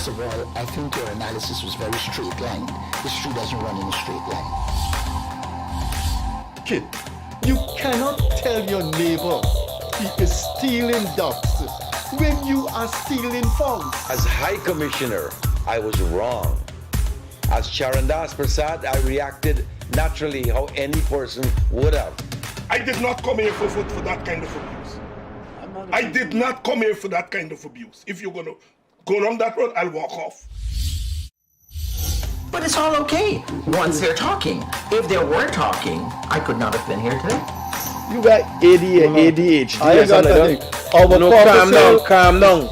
First of all, I think your analysis was very straight-lined. History doesn't run in a straight line. Kid, you cannot tell your neighbor he is stealing ducks when you are stealing frogs. As High Commissioner, I was wrong. As Charandas Prasad, I reacted naturally how any person would have. I did not come here for that kind of abuse. I did not come here for that kind of abuse. If you're going to go down that road, I'll walk off. But it's all okay once they're talking. If they were talking, I could not have been here today. You got ADHD. I got that. Calm down.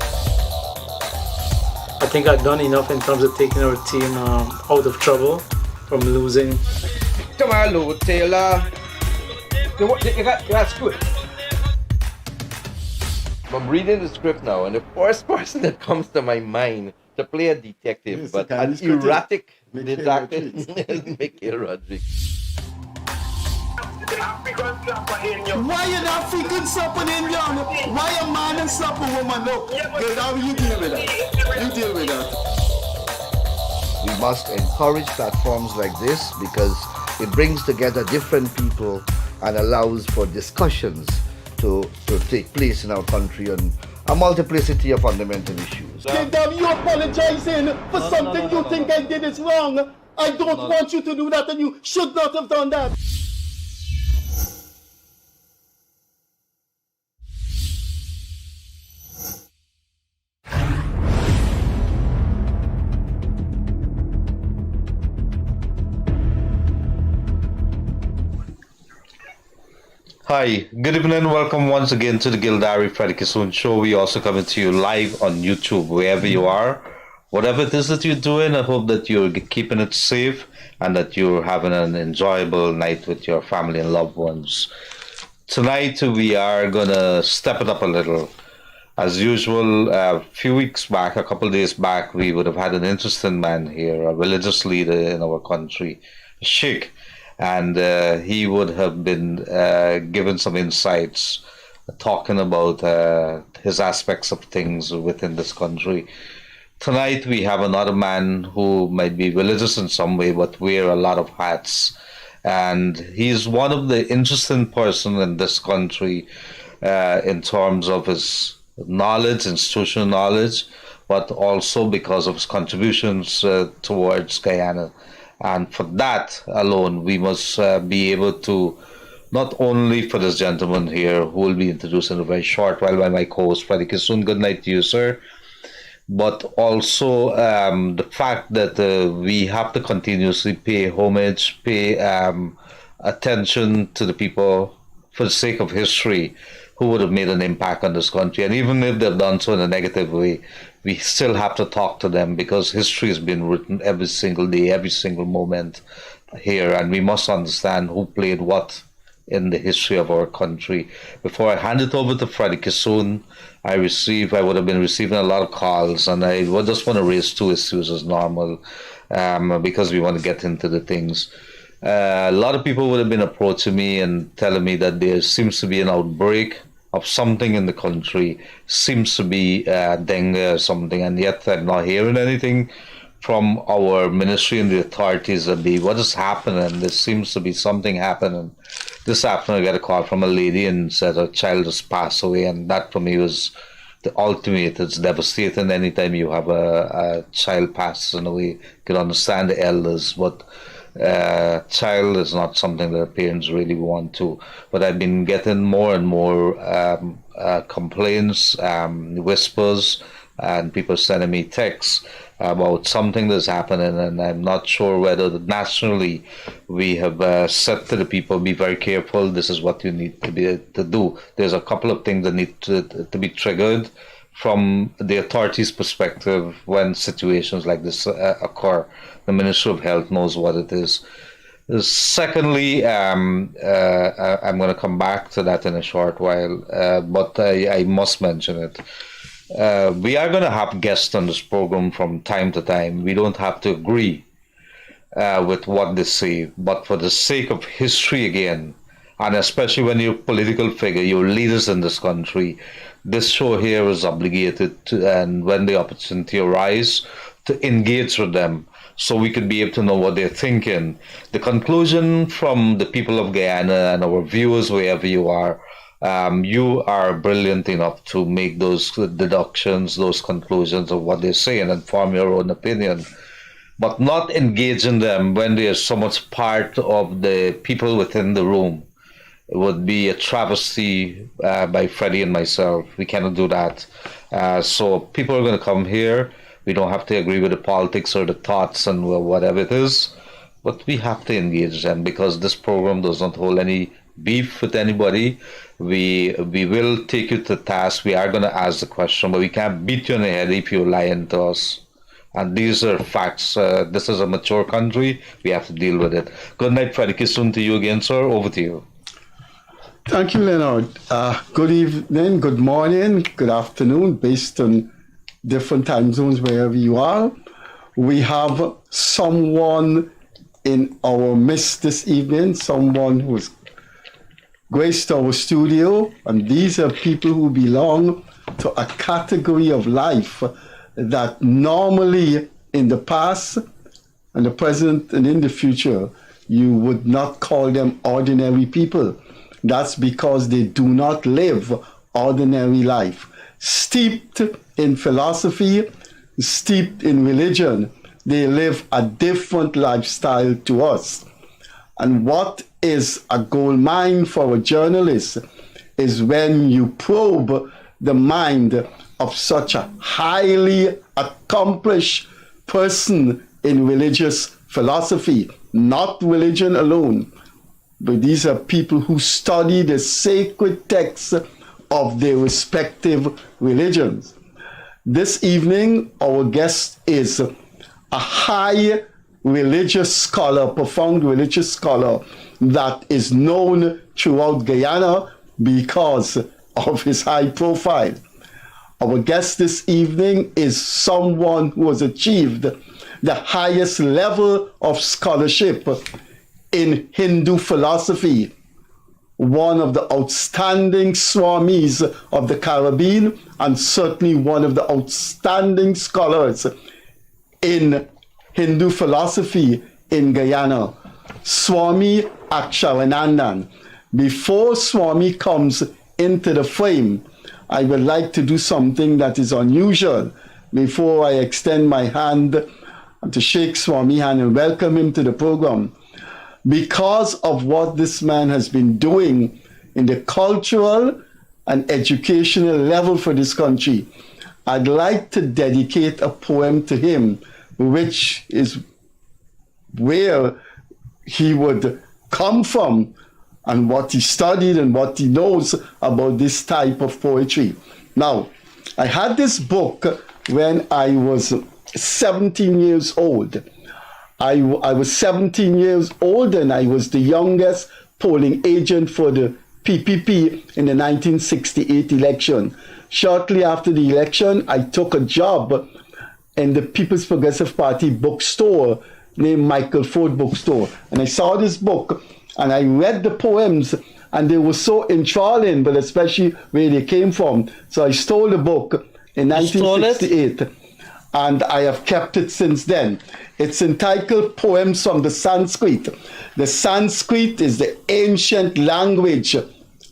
I think I've done enough in terms of taking our team out of trouble from losing. Tomorrow, Taylor. That's good. I'm reading the script now, and the first person that comes to my mind to play a detective, yes, but an erratic detective is Mickey Rodriguez. Why an African slap an Indian? Why a man and slap a woman? No, Gildarie, you deal with that. You deal with that. We must encourage platforms like this because it brings together different people and allows for discussions to take place in our country on a multiplicity of fundamental issues. Gildarie, you apologizing for something you think I did is wrong. I don't want you to do that, and you should not have done that. Hi, good evening. Welcome once again to the Gildarie Freddie Kissoon show. We also coming to you live on YouTube, wherever you are. Whatever it is that you're doing, I hope that you're keeping it safe and that you're having an enjoyable night with your family and loved ones. Tonight, we are going to step it up a little. As usual, a few weeks back, a couple of days back, we would have had an interesting man here, a religious leader in our country, a sheikh. And he would have been given some insights, talking about his aspects of things within this country. Tonight we have another man who might be religious in some way, but wear a lot of hats. And he's one of the interesting person in this country in terms of his knowledge, institutional knowledge, but also because of his contributions towards Guyana. And for that alone, we must be able to, not only for this gentleman here, who will be introduced in a very short while by my co-host, Freddie Kissoon, good night to you, sir, but also the fact that we have to continuously pay homage, pay attention to the people for the sake of history who would have made an impact on this country. And even if they've done so in a negative way, we still have to talk to them because history has been written every single day, every single moment here, and we must understand who played what in the history of our country. Before I hand it over to Freddie Kissoon, I would have been receiving a lot of calls, and I would just want to raise two issues as normal because we want to get into the things. A lot of people would have been approaching me and telling me that there seems to be an outbreak of something in the country, seems to be dengue or something, and yet I'm not hearing anything from our ministry and the authorities that what is happening. There seems to be something happening. This afternoon I got a call from a lady and said her child has passed away, and that for me was the ultimate. It's devastating anytime you have a child passing away. You can understand the elders, but child is not something that parents really want to. But I've been getting more and more complaints, whispers, and people sending me texts about something that's happening, and I'm not sure whether nationally we have said to the people, be very careful, this is what you need to do. There's a couple of things that need to be triggered from the authorities' perspective when situations like this occur. The Ministry of Health knows what it is. Secondly, I'm going to come back to that in a short while, but I must mention it. We are going to have guests on this program from time to time. We don't have to agree with what they say, but for the sake of history again, And especially when you're a political figure, you're leaders in this country, this show here is obligated to, and when the opportunity arises, to engage with them so we can be able to know what they're thinking. The conclusion from the people of Guyana and our viewers, wherever you are brilliant enough to make those deductions, those conclusions of what they're saying and form your own opinion. But not engaging them when they are so much part of the people within the room. It would be a travesty by Freddie and myself. We cannot do that. So people are going to come here. We don't have to agree with the politics or the thoughts and whatever it is, but we have to engage them because this program does not hold any beef with anybody. We will take you to task. We are going to ask the question, but we can't beat you in the head if you're lying to us. And these are facts. This is a mature country. We have to deal with it. Good night, Freddie Kissoon, to you again, sir. Over to you. Thank you, Leonard. Good evening, good morning, good afternoon, based on different time zones wherever you are. We have someone in our midst this evening, someone who's graced our studio, and these are people who belong to a category of life that normally in the past and the present and in the future, you would not call them ordinary people. That's because they do not live ordinary life. Steeped in philosophy, steeped in religion, they live a different lifestyle to us. And what is a gold mine for a journalist is when you probe the mind of such a highly accomplished person in religious philosophy, not religion alone, but these are people who study the sacred texts of their respective religions. This evening, our guest is a high religious scholar, profound religious scholar that is known throughout Guyana because of his high profile. Our guest this evening is someone who has achieved the highest level of scholarship in Hindu philosophy, one of the outstanding Swamis of the Caribbean, and certainly one of the outstanding scholars in Hindu philosophy in Guyana, Swami Aksharananda. Before Swami comes into the frame, I would like to do something that is unusual before I extend my hand to shake Swami's hand and welcome him to the program. Because of what this man has been doing in the cultural and educational level for this country, I'd like to dedicate a poem to him, which is where he would come from and what he studied and what he knows about this type of poetry. Now, I had this book when I was 17 years old. I was 17 years old and I was the youngest polling agent for the PPP in the 1968 election. Shortly after the election, I took a job in the People's Progressive Party bookstore named Michael Ford Bookstore. And I saw this book and I read the poems and they were so enthralling, but especially where they came from. So I stole the book in 1968 and I have kept it since then. It's entitled Poems from the Sanskrit. The Sanskrit is the ancient language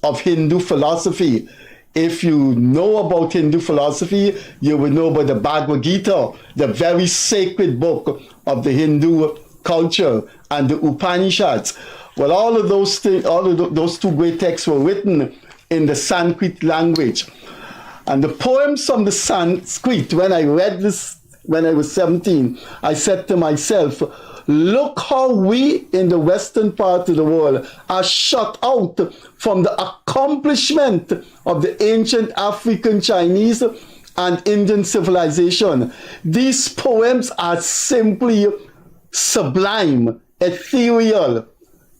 of Hindu philosophy. If you know about Hindu philosophy, you will know about the Bhagavad Gita, the very sacred book of the Hindu culture, and the Upanishads. Well, all of those things, those two great texts were written in the Sanskrit language. And the poems from the Sanskrit, when I read this when I was 17, I said to myself, look how we in the western part of the world are shut out from the accomplishment of the ancient African, Chinese, and Indian civilization. These poems are simply sublime, ethereal.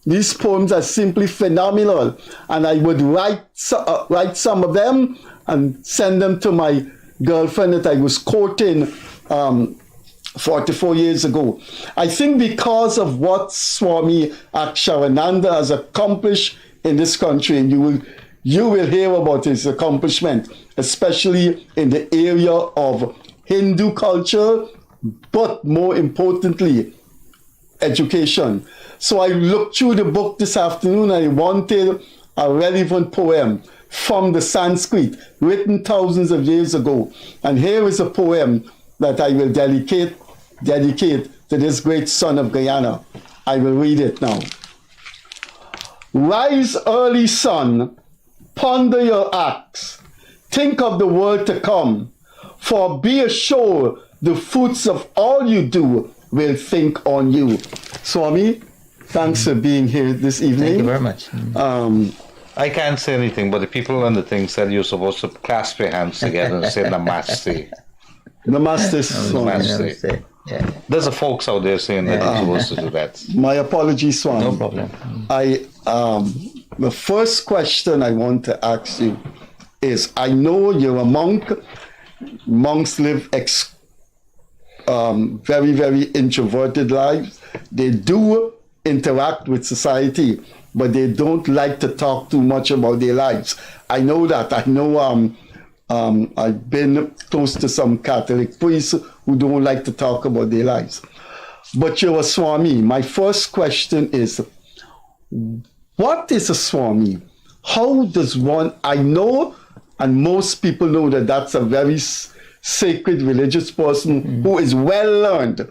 These poems are simply phenomenal. And I would write some of them and send them to my girlfriend that I was courting 44 years ago. I think because of what Swami Aksharananda has accomplished in this country, and you will hear about his accomplishment, especially in the area of Hindu culture, but more importantly, education. So I looked through the book this afternoon and I wanted a relevant poem from the Sanskrit, written thousands of years ago. And here is a poem that I will dedicate to this great son of Guyana. I will read it now. Rise, early sun, ponder your acts, think of the world to come, for be assured the fruits of all you do will think on you. Swami, thanks for being here this evening. Thank you very much. I can't say anything, but the people on the thing said you're supposed to clasp your hands together and say Namaste. Namaste, Swami. Namaste. Yeah. There's a folks out there saying that you're supposed to do that. My apologies, Swami. No problem. The first question I want to ask you is, I know you're a monk. Monks live very, very introverted lives. They do interact with society, but they don't like to talk too much about their lives. I know that. I know I've been close to some Catholic priests who don't like to talk about their lives. But you're a Swami. My first question is, what is a Swami? How does one, I know, and most people know that that's a very sacred religious person who is well learned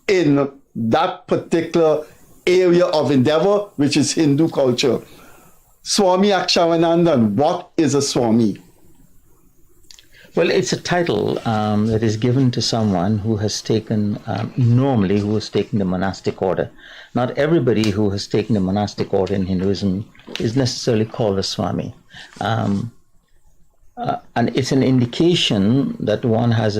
in that particular area of endeavor, which is Hindu culture. Swami Aksharananda, what is a Swami? Well, it's a title that is given to someone who has taken, normally who has taken the monastic order. Not everybody who has taken the monastic order in Hinduism is necessarily called a Swami. And it's an indication that one has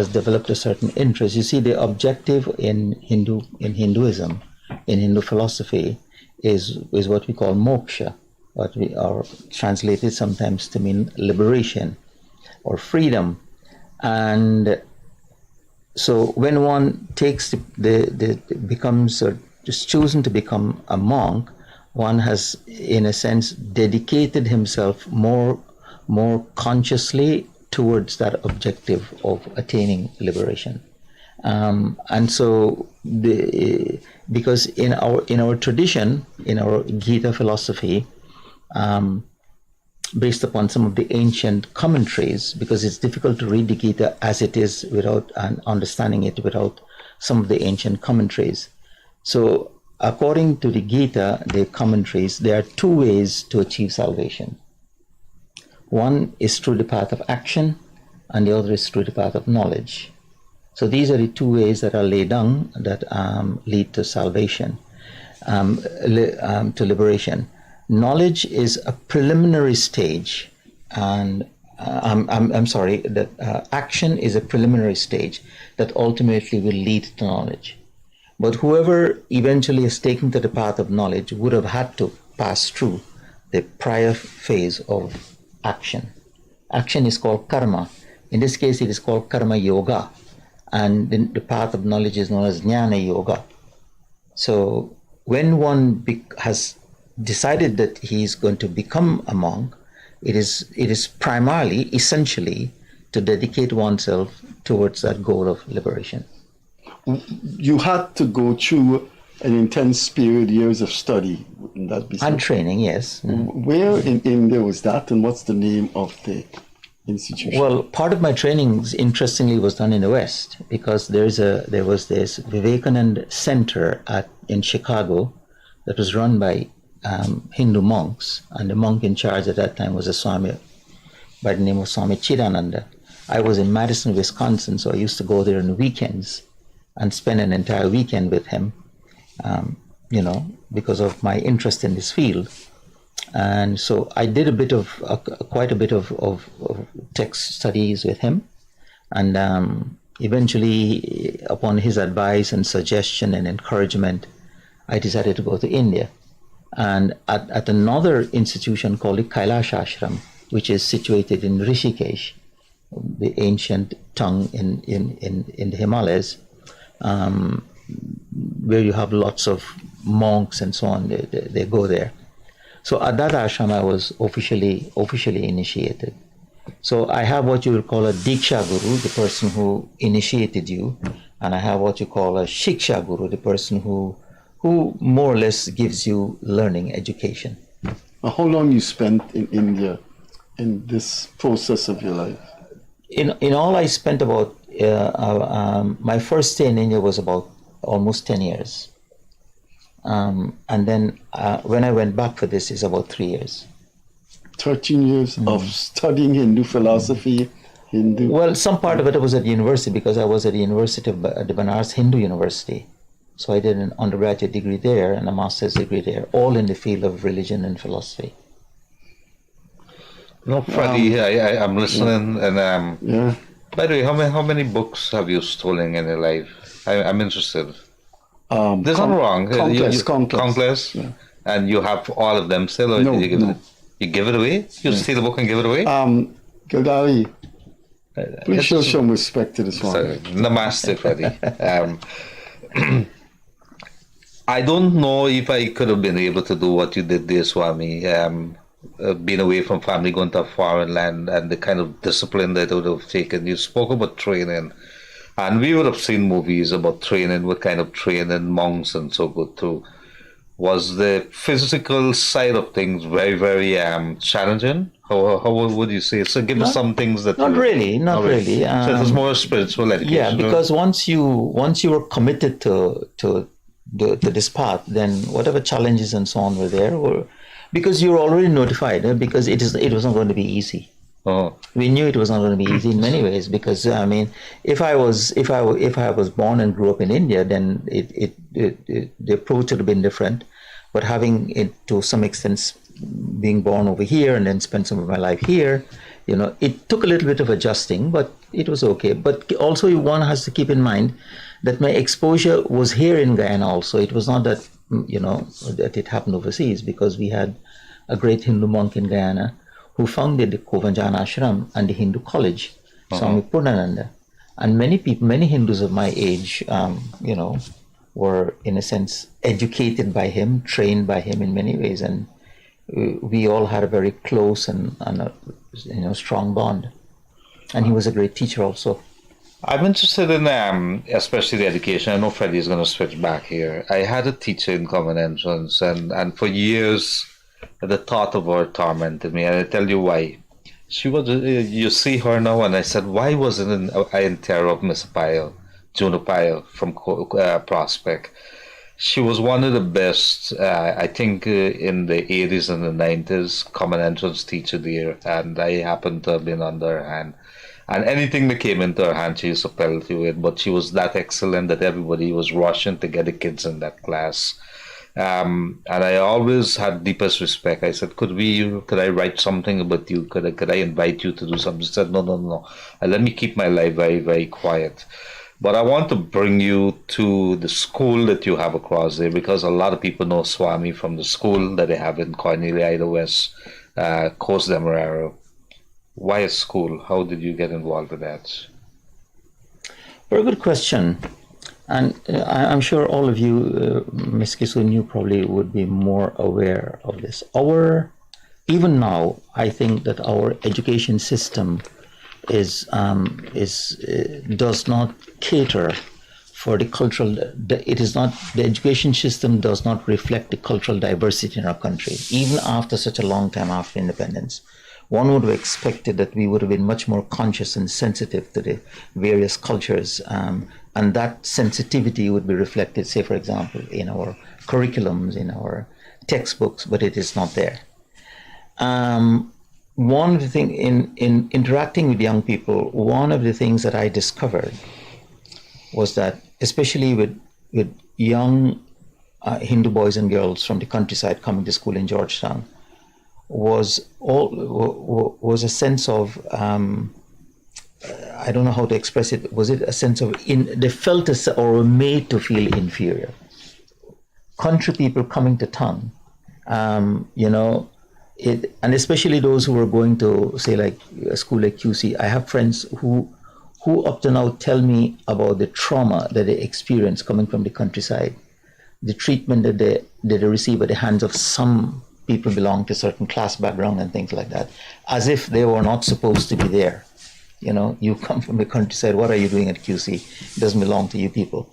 developed a certain interest. You see, the objective in Hinduism, in Hindu philosophy, is what we call moksha, what we are translated sometimes to mean liberation or freedom. And so when one takes becomes just chosen to become a monk, one has, in a sense, dedicated himself more consciously towards that objective of attaining liberation. And so, because in our tradition, in our Gita philosophy, based upon some of the ancient commentaries, because it's difficult to read the Gita as it is without understanding it without some of the ancient commentaries. So, according to the Gita, the commentaries, there are two ways to achieve salvation. One is through the path of action, and the other is through the path of knowledge. So these are the two ways that are laid down that lead to salvation, to liberation. Knowledge is a preliminary stage, and that action is a preliminary stage that ultimately will lead to knowledge. But whoever eventually is taken to the path of knowledge would have had to pass through the prior phase of action. Action is called karma. In this case, it is called karma yoga, and the path of knowledge is known as jnana yoga. So when one has decided that he is going to become a monk, it is primarily, essentially, to dedicate oneself towards that goal of liberation. You had to go through an intense period, years of study. Wouldn't that be so? And training, yes. Where in India was that, and what's the name of the institution? Well, part of my training, interestingly, was done in the West, because there was this Vivekananda Center in Chicago that was run by Hindu monks, and the monk in charge at that time was a Swami by the name of Swami Chidananda. I was in Madison, Wisconsin, so I used to go there on the weekends and spend an entire weekend with him, because of my interest in this field. And so I did quite a bit of text studies with him, and eventually, upon his advice and suggestion and encouragement, I decided to go to India. And at another institution called the Kailash Ashram, which is situated in Rishikesh, the ancient tongue in the Himalayas, where you have lots of monks and so on, they go there. So at that ashram, I was officially initiated. So I have what you would call a Diksha Guru, the person who initiated you, and I have what you call a Shiksha Guru, the person who more or less gives you learning, education. How long you spent in India in this process of your life? In all, I spent about, my first stay in India was about almost 10 years. And then when I went back for this, is about 3 years. 13 years of studying Hindu philosophy, Hindu... Well, some part of it was at university because I was at the University of the Banaras Hindu University. So I did an undergraduate degree there and a master's degree there, all in the field of religion and philosophy. No, Freddie, I'm listening, and yeah. By the way, how many books have you stolen in your life? I'm interested. There's nothing wrong. Conquest. Yeah. And you have all of them still, or no, did you give no. it? You give it away? You steal the book and give it away? Gildarie, please show some respect to this one. Namaste, Freddie. I don't know if I could have been able to do what you did there, Swami. Being away from family, going to a foreign land, and the kind of discipline that I would have taken. You spoke about training, and we would have seen movies about training, what kind of training monks and so go through. Was the physical side of things very, very challenging? How would you say? So give us some things that... Not really. So it was more spiritual education. Yeah, because once you were committed to this path, then whatever challenges and so on were there were... Because you were already notified, because it was not going to be easy. Oh. We knew it was not going to be easy in many ways, because I mean, if I was born and grew up in India, then the approach would have been different. But having it to some extent, being born over here and then spend some of my life here, it took a little bit of adjusting, but it was okay. But also, one has to keep in mind that my exposure was here in Guyana also. It was not that that it happened overseas, because we had a great Hindu monk in Guyana who founded the Kovanjan Ashram and the Hindu College, Swami Purnananda. And many people, many Hindus of my age, were in a sense educated by him, trained by him in many ways, and we all had a very close and strong bond. And he was a great teacher also. I'm interested in especially the education. I know Freddie is going to switch back here. I had a teacher in Common Entrance, and for years the thought of her tormented me, and I tell you why. She was, you see her now, and I said, why wasn't I in terror of Miss Pyle, Juno Pyle from Prospect? She was one of the best, I think, in the 80s and the 90s, Common Entrance teacher there, and I happened to have been under her hand. And anything that came into her hand, she used to pelt you with, but she was that excellent that everybody was rushing to get the kids in that class. And I always had deepest respect. I said, could I write something about you? Could I invite you to do something? She said, no. Let me keep my life very, very quiet. But I want to bring you to the school that you have across there, because a lot of people know Swami from the school that they have in Cornelia, Ida West, Coast Demerara. Why a school? How did you get involved with that? Very good question. And I'm sure all of you, Ms. Kissoon, you probably would be more aware of this. Even now, I think that our education system does not cater for the cultural. The education system does not reflect the cultural diversity in our country, even after such a long time after independence. One would have expected that we would have been much more conscious and sensitive to the various cultures, and that sensitivity would be reflected, say, for example, in our curriculums, in our textbooks, but it is not there. One of the things, in interacting with young people, one of the things that I discovered was that, especially with young Hindu boys and girls from the countryside coming to school in Georgetown, was a sense of I don't know how to express it. Was it a sense of they felt or were made to feel inferior? Country people coming to town, and especially those who were going to, say, like a school like QC. I have friends who up to now tell me about the trauma that they experience coming from the countryside, the treatment that they receive at the hands of some people belong to certain class background and things like that, as if they were not supposed to be there. You know, you come from the countryside, what are you doing at QC? It doesn't belong to you people.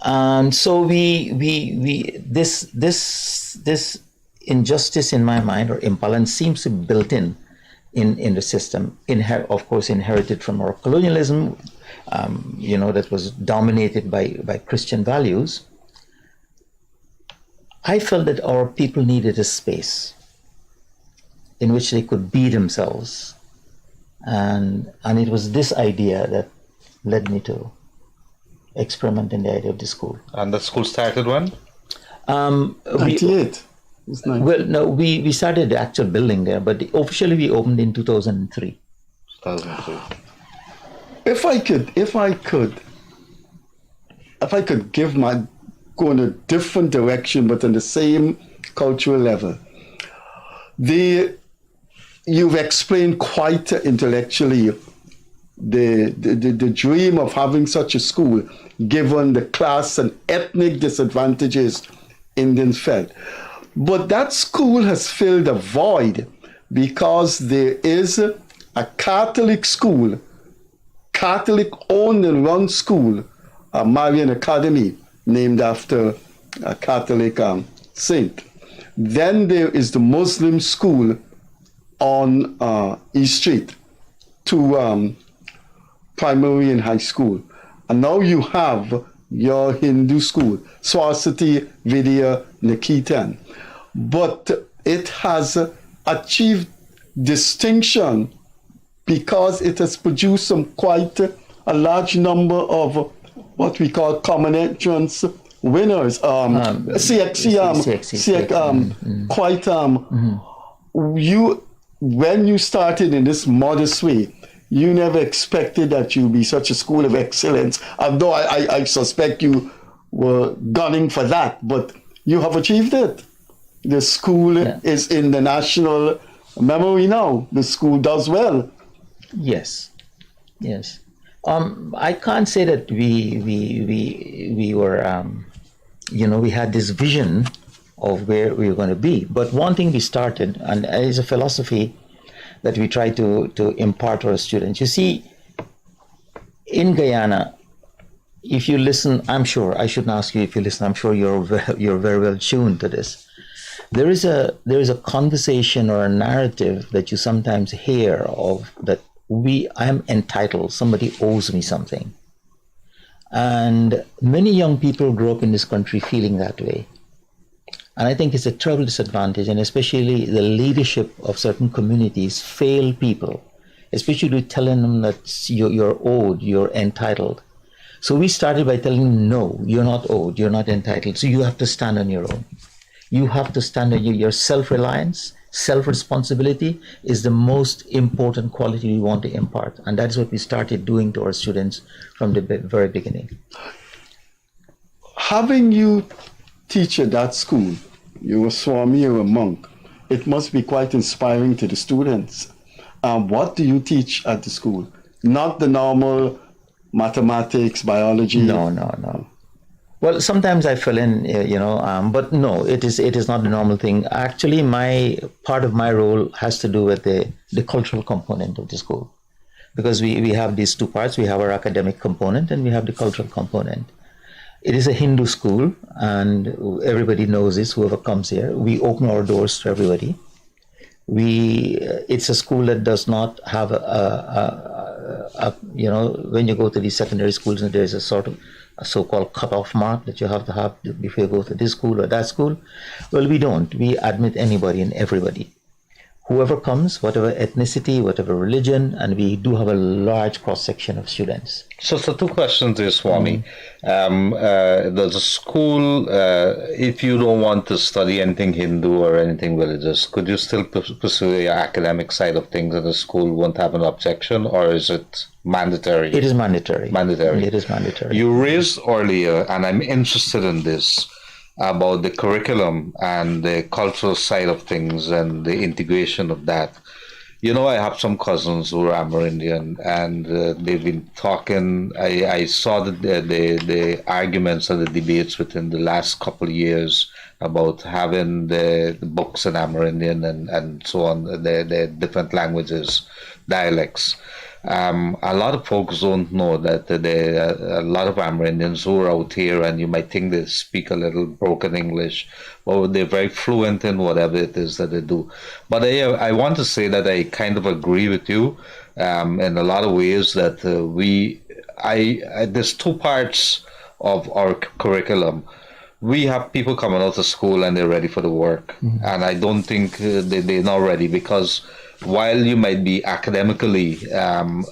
And so this injustice in my mind, or imbalance, seems to be built in the system, of course inherited from our colonialism, that was dominated by Christian values. I felt that our people needed a space in which they could be themselves. And it was this idea that led me to experiment in the idea of the school. And the school started when? 98. Well, no, we started the actual building there, but officially we opened in 2003. 2003. If I could go in a different direction, but on the same cultural level, you've explained quite intellectually the dream of having such a school, given the class and ethnic disadvantages Indians felt. But that school has filled a void because there is a Catholic school, Catholic owned and run school, Marian Academy, named after a Catholic saint. Then there is the Muslim school on East Street, two primary and high school. And now you have your Hindu school, Swasati Vidya Niketan. But it has achieved distinction because it has produced quite a large number of what we call common entrance winners. When you started in this modest way, you never expected that you'd be such a school of excellence, although I suspect you were gunning for that, but you have achieved it. The school is in the national memory now. The school does well. Yes. I can't say that we were, we had this vision of where we were going to be. But one thing we started, and it is a philosophy that we try to impart to our students. You see, in Guyana, if you listen, I'm sure, I shouldn't ask you if you listen, I'm sure you're very well tuned to this. There is a conversation or a narrative that you sometimes hear of that I am entitled, somebody owes me something. And many young people grow up in this country feeling that way. And I think it's a terrible disadvantage, and especially the leadership of certain communities fail people, especially telling them that you're owed, you're entitled. So we started by telling them, no, you're not owed, you're not entitled. So you have to stand on your own. You have to stand on your self-reliance. Self-responsibility is the most important quality we want to impart. And that's what we started doing to our students from the very beginning. Having you teach at that school, you're a Swami, you're a monk, it must be quite inspiring to the students. What do you teach at the school? Not the normal mathematics, biology? No. Well, sometimes I fill in, but no, it is not the normal thing. Actually, part of my role has to do with the cultural component of the school. Because we have these two parts. We have our academic component and we have the cultural component. It is a Hindu school, and everybody knows this, whoever comes here. We open our doors to everybody. It's a school that does not have when you go to these secondary schools, and there's a sort of a so-called cut-off mark that you have to have before you go to this school or that school. Well, we don't. We admit anybody and everybody. Whoever comes, whatever ethnicity, whatever religion, and we do have a large cross-section of students. So two questions there, Swami. There's a school, if you don't want to study anything Hindu or anything religious, could you still pursue your academic side of things and the school won't have an objection, or is it mandatory? It is mandatory. Mandatory. It is mandatory. You raised earlier, and I'm interested in this, about the curriculum and the cultural side of things and the integration of that. You know, I have some cousins who are Amerindian, and they've been talking. I saw the arguments and the debates within the last couple of years about having the books in Amerindian and so on, the different languages, dialects. A lot of folks don't know that there are a lot of Amerindians who are out here, and you might think they speak a little broken English, or they're very fluent in whatever it is that they do. But I want to say that I kind of agree with you in a lot of ways that there's two parts of our curriculum. We have people coming out of school and they're ready for the work, and I don't think they're not ready, because while you might be academically some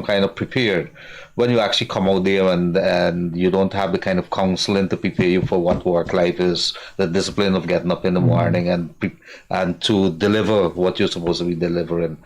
kind of prepared, when you actually come out there and you don't have the kind of counseling to prepare you for what work life is, the discipline of getting up in the morning and to deliver what you're supposed to be delivering.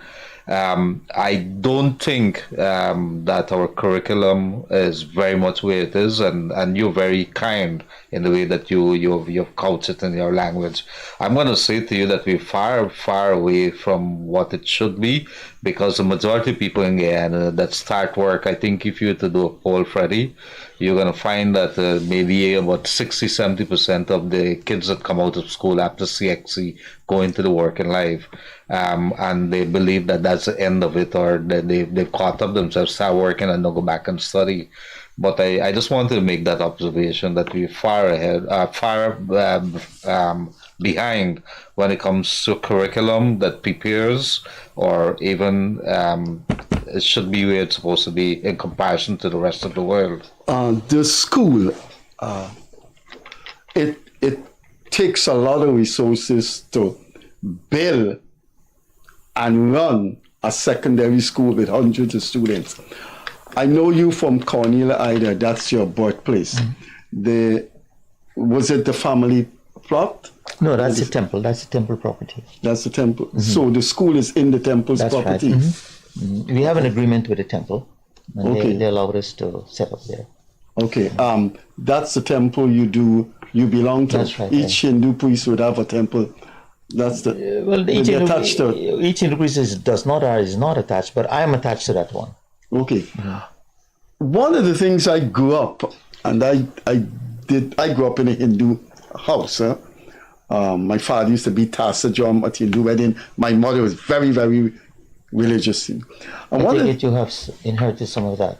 I don't think that our curriculum is very much where it is, and you're very kind in the way that you've couched it in your language. I'm going to say to you that we're far, far away from what it should be, because the majority of people in Guyana that start work, I think if you were to do a poll, Freddie, you're going to find that maybe about 60-70% of the kids that come out of school after CXC go into the working life. And they believe that that's the end of it, or that they've caught up themselves, start working, and they'll go back and study. But I just wanted to make that observation that we're far ahead, behind when it comes to curriculum that prepares, or even it should be where it's supposed to be in comparison to the rest of the world. The school, it takes a lot of resources to build and run a secondary school with hundreds of students. I know you from Cornell Ida, that's your birthplace. Was it the family plot? No, that's a temple. That's a temple property. That's the temple. So the school is in the temple's property. Right. We have an agreement with the temple, and they allowed us to set up there. Okay, that's the temple you belong to. That's right. Each Hindu priest would have a temple. That's the each Hindu priest is not attached, but I am attached to that one. Okay. One of the things I grew up, and I grew up in a Hindu house. My father used to be Tasajam at Hindu wedding. My mother was very, very religious. And I think you have inherited some of that.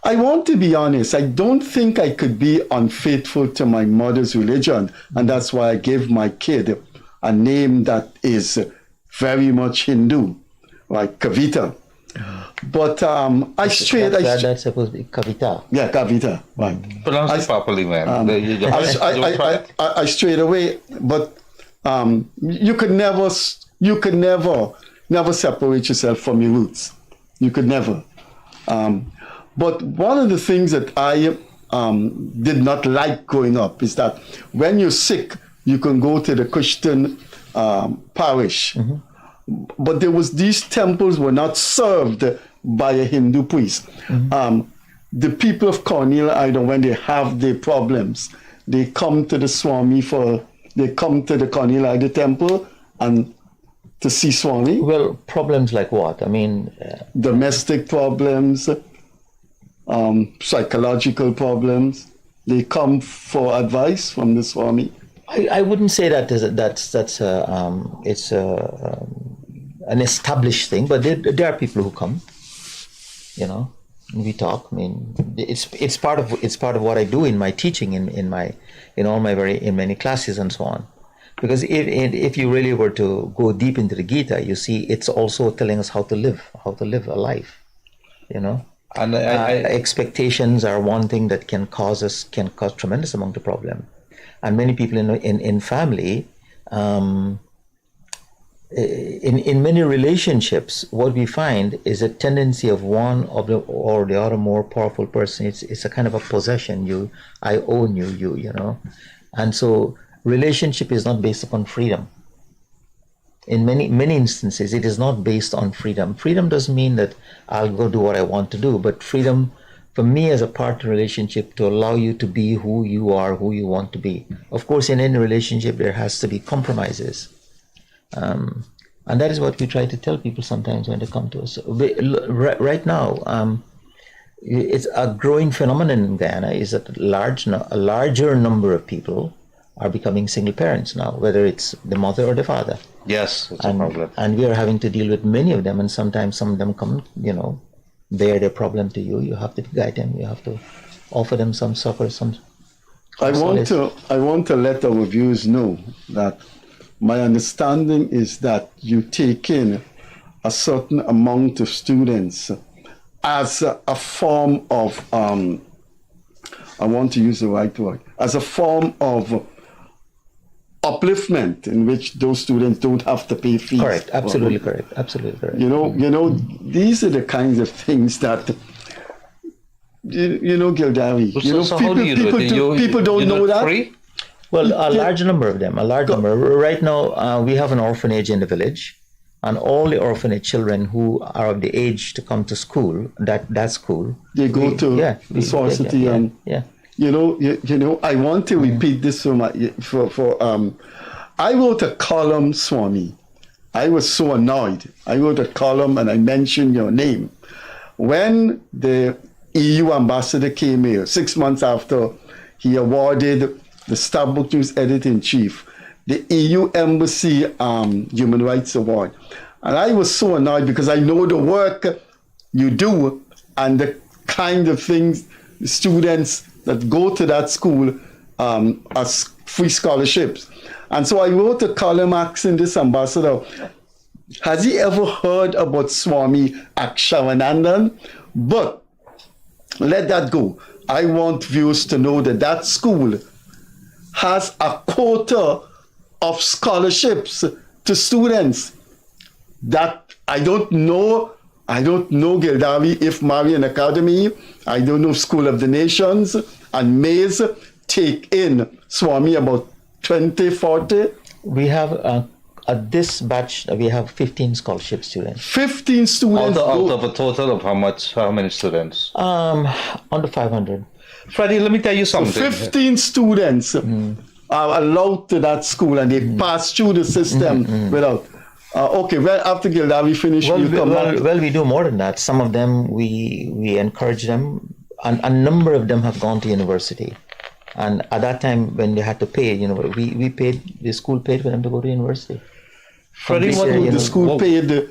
I want to be honest, I don't think I could be unfaithful to my mother's religion, and that's why I gave my kid a name that is very much Hindu, like Kavita. But that's supposed to be Kavita. Yeah, Kavita. Right. Pronounce it properly, man. I strayed away, but you could never separate yourself from your roots. You could never. But one of the things that I did not like growing up is that when you're sick, you can go to the Christian parish. But these temples were not served by a Hindu priest. The people of Cornell Ida, when they have their problems, they come to the Swami they come to the Cornell Ida temple and to see Swami. Well, problems like what? I mean, domestic problems, psychological problems. They come for advice from the Swami. I wouldn't say that it's an established thing, but there are people who come, and we talk. I mean, it's part of what I do in my teaching, in many classes and so on. Because if you really were to go deep into the Gita, you see it's also telling us how to live a life, And expectations are one thing that can cause tremendous amount of problem. And many people in family, in many relationships, what we find is a tendency of one of the or the other more powerful person. It's a kind of a possession. I own you, and so relationship is not based upon freedom. In many instances, it is not based on freedom. Freedom doesn't mean that I'll go do what I want to do, but freedom for me as a partner relationship to allow you to be who you are, who you want to be. Of course, in any relationship, there has to be compromises. And that is what we try to tell people sometimes when they come to us. Right now, it's a growing phenomenon in Guyana is that a larger number of people are becoming single parents now, whether it's the mother or the father. Yes, it's a problem. And we are having to deal with many of them, and sometimes some of them come, bear their problem to you. You have to guide them. You have to offer them some succor, some. I want to let our viewers know that my understanding is that you take in a certain amount of students as a form of, I want to use the right word, as a form of upliftment in which those students don't have to pay fees. Correct, absolutely correct, absolutely correct. These are the kinds of things that, Gildarie, So how do you do it? People don't know that. Free? Well, a large number of them, number. Right now, we have an orphanage in the village, and all the orphanage children who are of the age to come to school, that school, they go to the society and. Yeah. I want to repeat this I wrote a column, Swami. I was so annoyed. I wrote a column and I mentioned your name. When the EU ambassador came here, 6 months after he awarded the Star Book News editor-in-chief the EU Embassy Human Rights Award. And I was so annoyed because I know the work you do and the kind of things students that go to that school as free scholarships. And so I wrote a column asking this ambassador, has he ever heard about Swami Aksharananda? But let that go. I want viewers to know that that school has a quota of scholarships to students that I don't know, Gildarie, if Marian Academy, I don't know School of the Nations, and Mays take in, Swami, about 20, 40? We have, at this batch, we have 15 scholarship students. 15 students? Out of a total of how many students? Under 500. Freddie, let me tell you something. So 15 students are allowed to that school and they pass through the system without... okay, well, after Gildarie finish, we'll come back. Well, we do more than that. Some of them, we encourage them. And a number of them have gone to university. And at that time, when they had to pay, we paid, the school paid for them to go to university. Freddie, the school paid the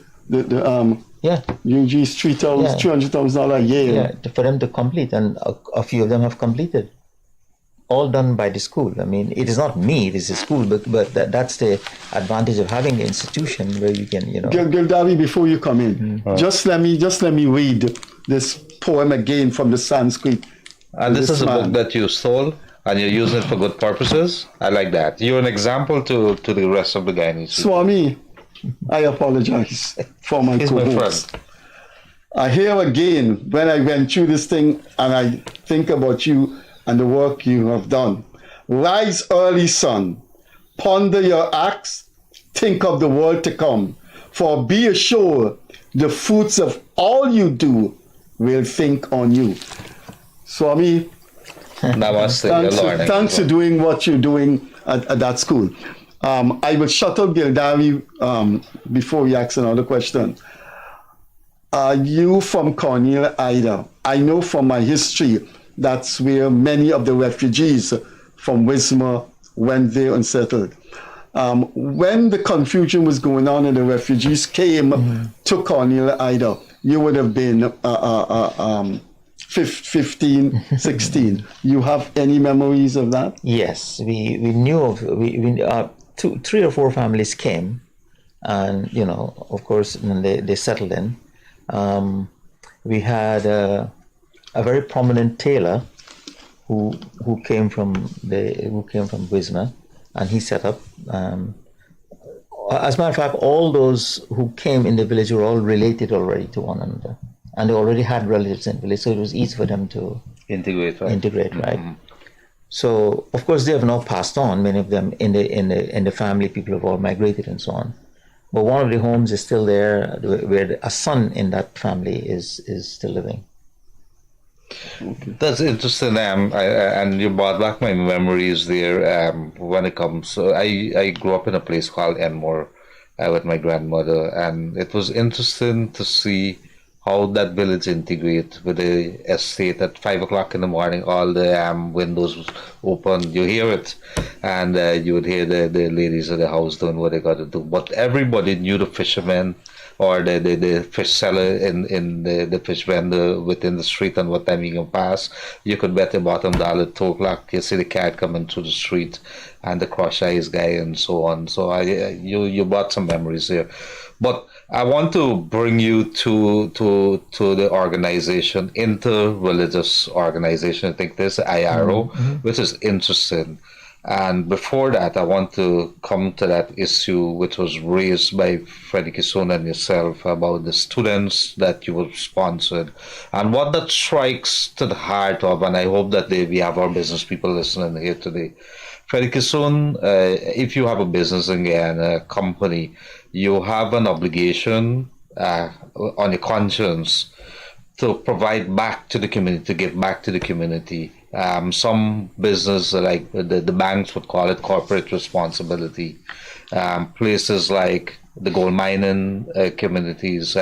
UG's $300,000 a year. Yeah, for them to complete. And a few of them have completed. All done by the school. I mean, it is not me, it is the school, but that's the advantage of having an institution where you can, Gildarie, before you come in, just let me read this poem again from the Sanskrit. And this is a book that you stole and you use it for good purposes. I like that. You're an example to the rest of the Guyanese. Swami, I apologize for my co-host. I hear again, when I went through this thing and I think about you and the work you have done. Rise early, son. Ponder your acts. Think of the world to come. For be assured, the fruits of all you do will think on you. Swami, Namaste. Thanks for doing what you're doing at that school. I will shut up Gildarie before we ask another question. Are you from Cornelia Ida? I know from my history that's where many of the refugees from Wismar went there and settled. When the confusion was going on and the refugees came to Cornelia Ida, you would have been 15, 16. You have any memories of that? Yes, we knew of, 3 or 4 families came, and of course, when they settled in. We had a very prominent tailor who came from Wismar, and he set up. As a matter of fact, all those who came in the village were all related already to one another, and they already had relatives in the village, so it was easy for them to integrate. Right. So of course they have now passed on. Many of them in the family, people have all migrated and so on. But one of the homes is still there, where a son in that family is still living. Okay. That's interesting, and you brought back my memories there. When it comes, I grew up in a place called Enmore with my grandmother, and it was interesting to see how that village integrate with the estate at 5 o'clock in the morning, all the windows open, you hear it, and you would hear the ladies of the house doing what they got to do. But everybody knew the fishermen or the fish seller in the fish vendor within the street and what time you can pass. You could bet the bottom dollar at 2 o'clock. You see the cat coming through the street and the crush eyes guy and so on. So you brought some memories here. But I want to bring you to the organization, inter-religious organization. I think this IRO, which is interesting. And before that, I want to come to that issue which was raised by Freddie Kissoon and yourself about the students that you were sponsored. And what that strikes to the heart of, and I hope that we have our business people listening here today. Freddie Kissoon, if you have a business again, a company, you have an obligation on your conscience to provide back to the community, to give back to the community. Some business, like the banks would call it corporate responsibility. Places like the gold mining communities,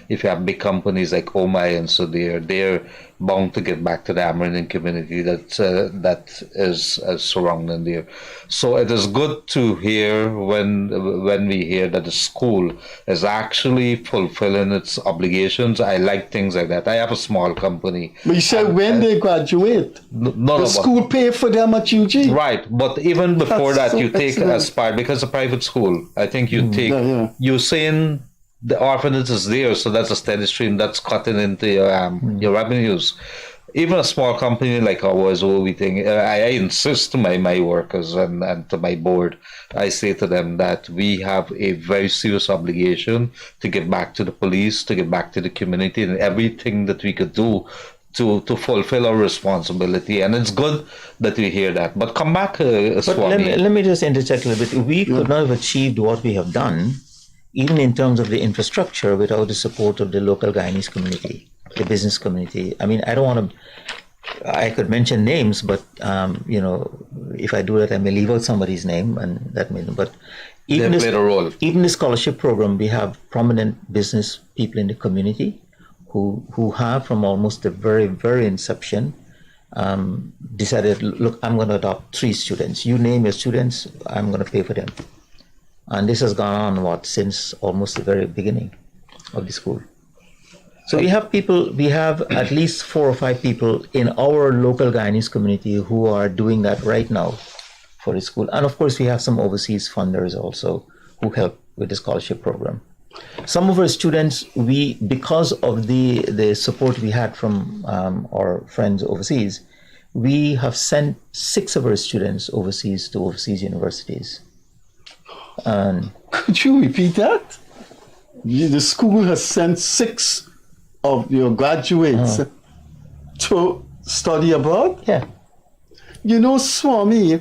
if you have big companies like OMI and so they're bound to give back to the Amerindian community that is surrounding there. So it is good to hear when we hear that the school is actually fulfilling its obligations. I like things like that. I have a small company. But you said when they graduate, the school pay for them at UG. Right, but even before That's that, so you take excellent. as part, because it's a private school, I think you take, you're saying the orphanage is there, so that's a steady stream that's cutting into your revenues. Even a small company like ours, I insist to my workers and to my board, I say to them that we have a very serious obligation to give back to the police, to give back to the community, and everything that we could do to fulfill our responsibility. And it's good that we hear that. But come back, Swami. Let me just interject a little bit. We could not have achieved what we have done, even in terms of the infrastructure, without the support of the local Guyanese community, the business community. I mean, I could mention names, but if I do that, I may leave out somebody's name, and that may. But even They played a role. Even the scholarship program, we have prominent business people in the community who have, from almost the very, very inception, decided, look, I'm going to adopt 3 students. You name your students, I'm going to pay for them. And this has gone on, since almost the very beginning of the school. So we have at least 4 or 5 people in our local Guyanese community who are doing that right now for the school. And of course, we have some overseas funders also who help with the scholarship program. Some of our students, because of the support we had from our friends overseas, we have sent 6 of our students overseas to overseas universities. And could you repeat that? The school has sent 6 of your graduates to study abroad? Yeah. You know, Swami,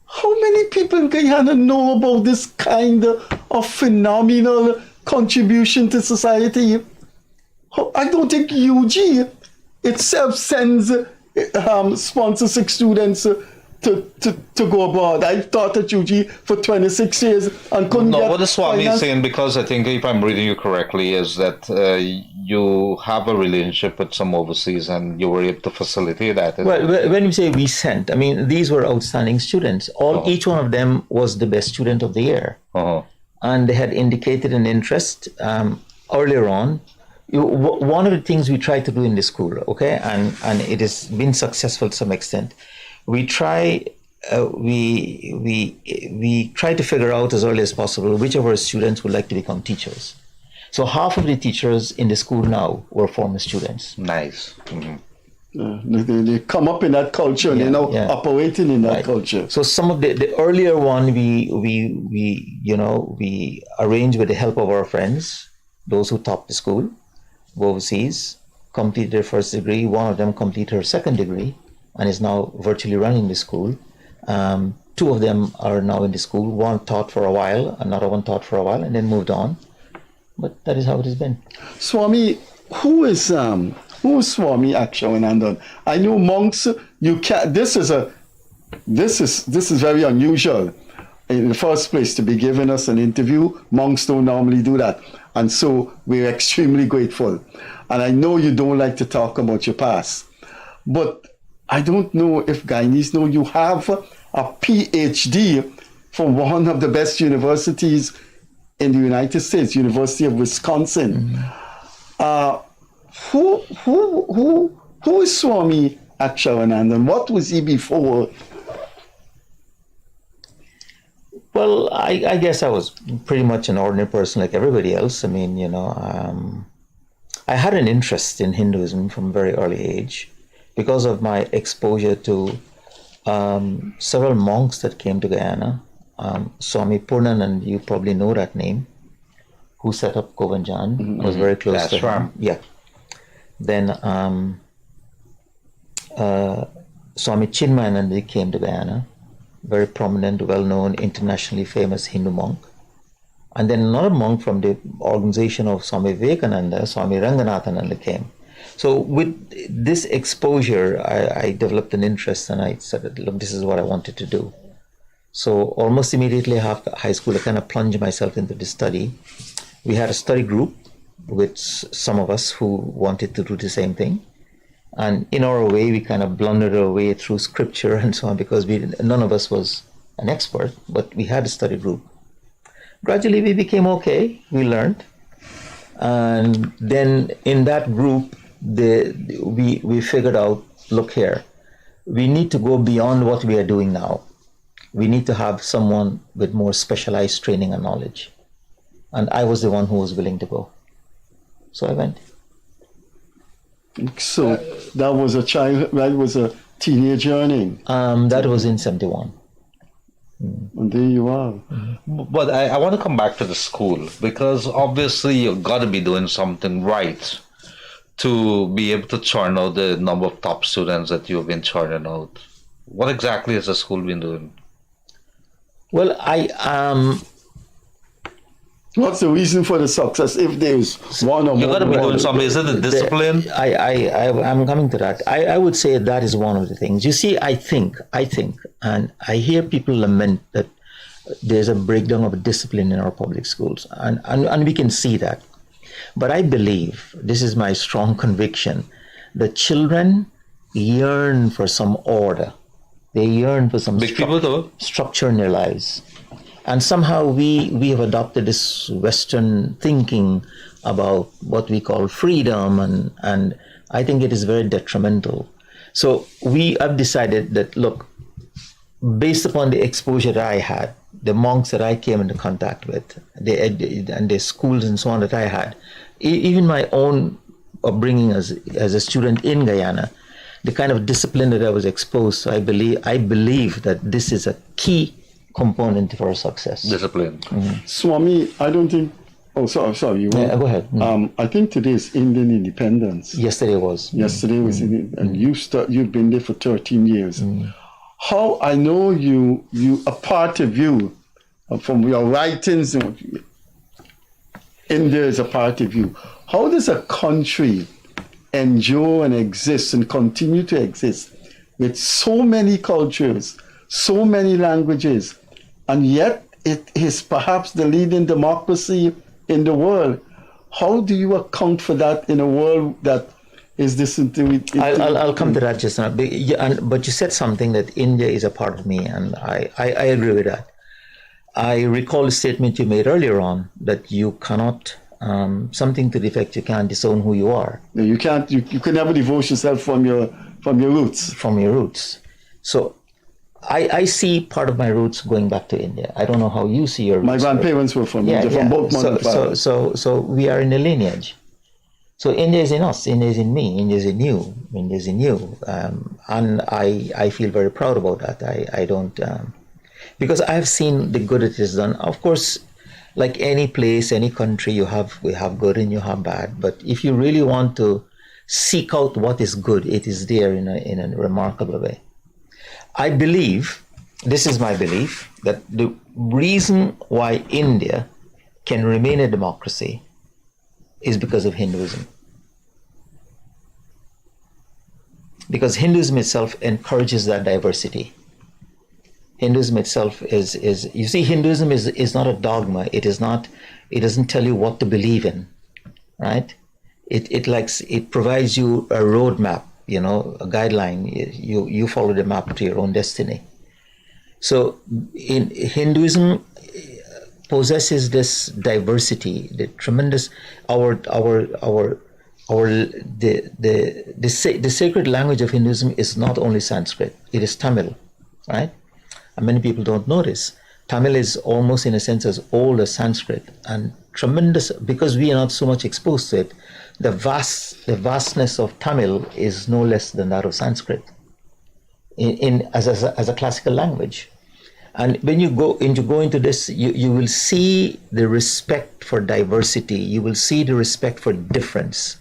how many people in Guyana know about this kind of phenomenal contribution to society? I don't think UG itself sends sponsors 6 students to go abroad. I taught at UG for 26 years and couldn't get what the Swami finance. is saying, because I think if I'm reading you correctly, is that you have a relationship with some overseas and you were able to facilitate that. Well, when you say we sent, I mean, these were outstanding students. Each one of them was the best student of the year. And they had indicated an interest earlier on. One of the things we try to do in the school, okay, and it has been successful to some extent, we try to figure out as early as possible which of our students would like to become teachers. So half of the teachers in the school now were former students. Nice. They come up in that culture and they're now operating in that culture. So some of the earlier one we arranged with the help of our friends, those who topped the school, go overseas, completed their first degree. One of them completed her second degree and is now virtually running the school. 2 of them are now in the school. One taught for a while, another one taught for a while, and then moved on. But that is how it has been. Swami, who is Swami Aksharananda? I know monks. This is very unusual. In the first place, to be giving us an interview, monks don't normally do that. And so we're extremely grateful. And I know you don't like to talk about your past, but I don't know if Guyanese know you have a PhD from one of the best universities in the United States, University of Wisconsin. Who is Swami Aksharananda, and what was he before? Well, I guess I was pretty much an ordinary person like everybody else. I mean, I had an interest in Hinduism from a very early age because of my exposure to several monks that came to Guyana. Swami Purnanand, you probably know that name, who set up Kovanjan. I was very close to him. Yeah. Then Swami Chinmayananda came to Guyana, very prominent, well-known, internationally famous Hindu monk. And then another monk from the organization of Swami Vivekananda, Swami Ranganathananda came. So with this exposure, I developed an interest, and I said, look, this is what I wanted to do. So almost immediately after high school, I kind of plunged myself into the study. We had a study group with some of us who wanted to do the same thing. And in our way, we kind of blundered our way through scripture and so on, because none of us was an expert, but we had a study group. Gradually, we became okay. We learned. And then in that group, we figured out, look here, we need to go beyond what we are doing now. We need to have someone with more specialized training and knowledge. And I was the one who was willing to go. So I went. So that was a teenage journey. That was in 71. And there you are. But I want to come back to the school, because obviously you've got to be doing something right to be able to churn out the number of top students that you've been churning out. What exactly has the school been doing? Well, what's the reason for the success if there's one or more? You've got to be doing something. Is it the discipline? I'm coming to that. I would say that is one of the things. You see, I think, and I hear people lament that there's a breakdown of discipline in our public schools, and we can see that. But I believe, this is my strong conviction, that children yearn for some order. They yearn for some structure in their lives. And somehow we have adopted this Western thinking about what we call freedom, and I think it is very detrimental. So I've decided that, look, based upon the exposure that I had, the monks that I came into contact with, and the schools and so on that I had, even my own upbringing as a student in Guyana, the kind of discipline that I was exposed to, I believe that this is a key component for success. Discipline. Mm-hmm. Swami, I don't think. Oh, sorry. You go ahead. I think today is Indian independence. Yesterday was. Yesterday was, and you've been there for 13 years. How I know you a part of you from your writings. India is a part of you. How does a country endure and exist and continue to exist with so many cultures, so many languages, and yet it is perhaps the leading democracy in the world? How do you account for that in a world that is disintegrated? I'll come to that just now. But you said something that India is a part of me, and I agree with that. I recall a statement you made earlier on that you cannot, something to the effect you can't disown who you are. No, you can't. You can never divorce yourself from your roots. From your roots. So I see part of my roots going back to India. I don't know how you see your roots. My grandparents were from India, from both mother fathers. So we are in a lineage. So India is in us, India is in me, India is in you, India is in you. And I feel very proud about that. I don't, because I've seen the good it has done. Of course, like any place, any country, we have good and you have bad. But if you really want to seek out what is good, it is there in a remarkable way. I believe, this is my belief, that the reason why India can remain a democracy is because of Hinduism. Because Hinduism itself encourages that diversity. Hinduism itself is you see, Hinduism is not a dogma. It doesn't tell you what to believe in, right? It provides you a roadmap, a guideline. You follow the map to your own destiny. So in Hinduism possesses this diversity, the tremendous the sacred language of Hinduism is not only Sanskrit, it is Tamil, right? And many people don't notice. Tamil is almost in a sense as old as Sanskrit, and tremendous, because we are not so much exposed to it, the vastness of Tamil is no less than that of Sanskrit as a classical language. And when you go into this, you will see the respect for diversity, you will see the respect for difference.